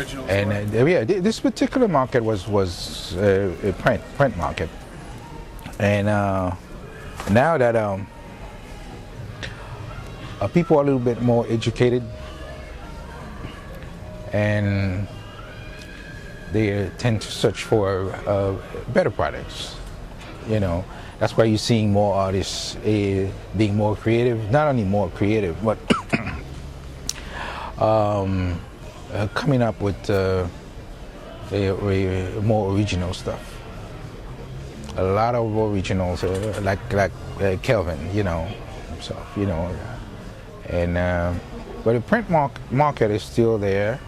originals. And yeah, this particular market was a print market, and now that people are a little bit more educated, and they tend to search for better products. You know, that's why you're seeing more artists being more creative. Not only more creative, but coming up with more original stuff. A lot of originals, like Kelvin, you know, himself, you know, and but the print market is still there,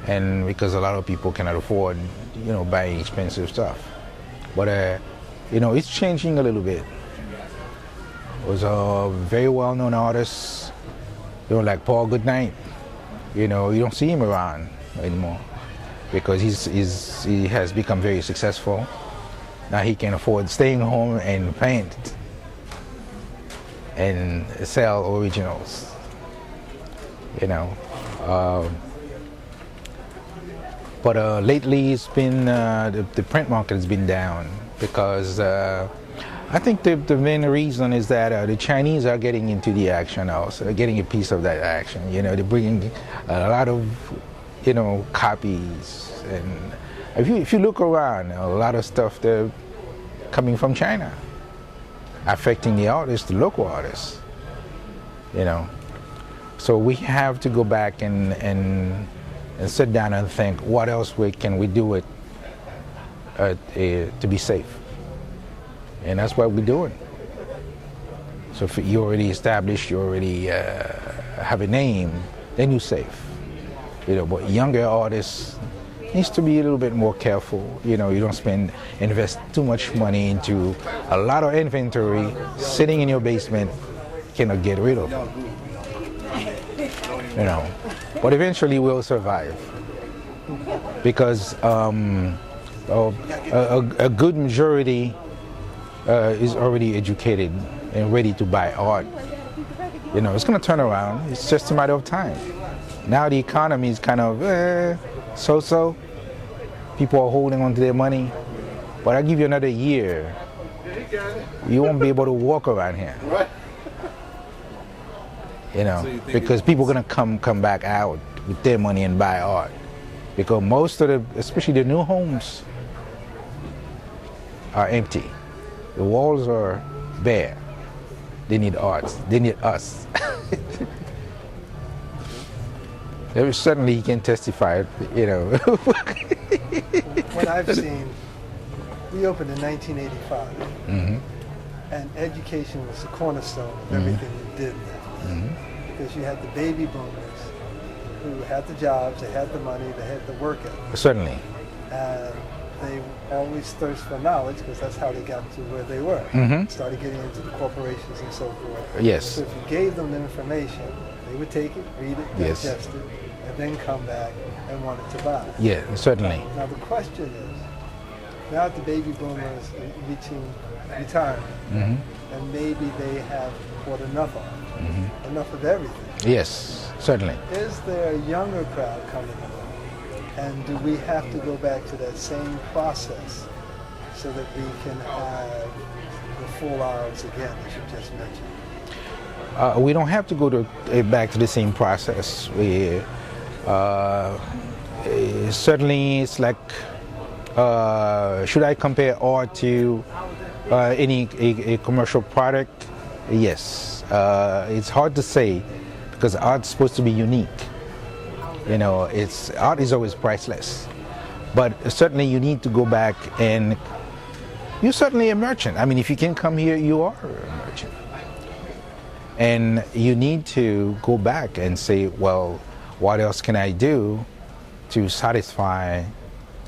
and because a lot of people cannot afford, you know, buying expensive stuff, but you know, it's changing a little bit. There's a very well-known artist, you know, like Paul Goodnight. You know, you don't see him around anymore because he has become very successful. Now he can afford staying home and paint and sell originals. You know, but lately it's been the print market has been down because I think the main reason is that the Chinese are getting into the action also, getting a piece of that action. You know, they're bringing a lot of, you know, copies, and if you look around, a lot of stuff they're coming from China, affecting the artists, the local artists. You know, so we have to go back and sit down and think, what else can we do it to be safe. And that's what we're doing. So if you're already established, you already have a name, then you're safe. You know, but younger artists needs to be a little bit more careful. You know, you don't invest too much money into a lot of inventory sitting in your basement, you cannot get rid of. You know, but eventually we'll survive because a good majority is already educated and ready to buy art. You know, it's going to turn around. It's just a matter of time. Now the economy is kind of so-so. People are holding on to their money. But I'll give you another year. You won't be able to walk around here. You know, because people are going to come back out with their money and buy art. Because most of especially the new homes, are empty. The walls are bare. They need art. They need us. Certainly he can testify, you know. What I've seen, we opened in 1985, and education was the cornerstone of everything we did then. Because you had the baby boomers who had the jobs, they had the money, they had the work ethic. Certainly. And they always thirst for knowledge because that's how they got to where they were. Started getting into the corporations and so forth. Yes. So if you gave them the information, they would take it, read it, digest it, and then come back and want it to buy. Yeah, certainly. Now the question is, now that the baby boomers are reaching retirement, and maybe they have bought enough of it, enough of everything. Yes, certainly. Is there a younger crowd coming along? And do we have to go back to that same process so that we can have the full hours again, as you just mentioned? We don't have to go back to the same process. Certainly, it's like, should I compare art to a commercial product? Yes. It's hard to say because art's supposed to be unique. You know, art is always priceless. But certainly you need to go back, and you're certainly a merchant. I mean, if you can come here, you are a merchant. And you need to go back and say, well, what else can I do to satisfy,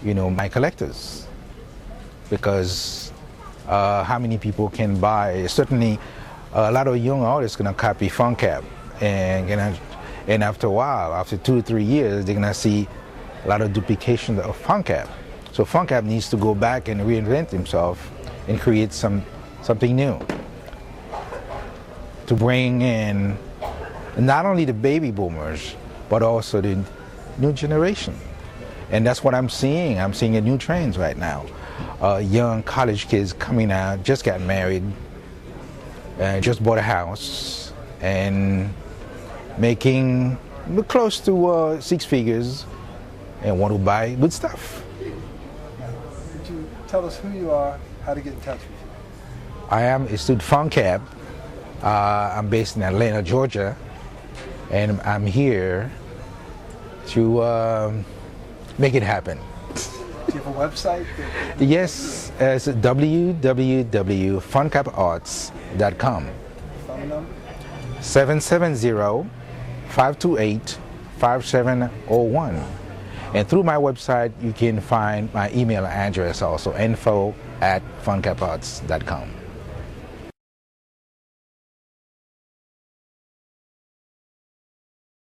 you know, my collectors? Because how many people can buy? Certainly, a lot of young artists gonna copy Fungcap, and after a while, after 2 or 3 years, they're gonna see a lot of duplication of Fungcap. So Fungcap needs to go back and reinvent himself and create something new to bring in not only the baby boomers, but also the new generation. And that's what I'm seeing. I'm seeing a new trends right now. Young college kids coming out, just got married, just bought a house, and making close to 6 figures, and want to buy good stuff. Would you tell us who you are, how to get in touch with you? I am Essud Fungcap. I'm based in Atlanta, Georgia, and I'm here to make it happen. Do you have a website? Yes, it's www.funcaparts.com. Phone number? 770-528-5701. And through my website, you can find my email address also, info@funcaparts.com.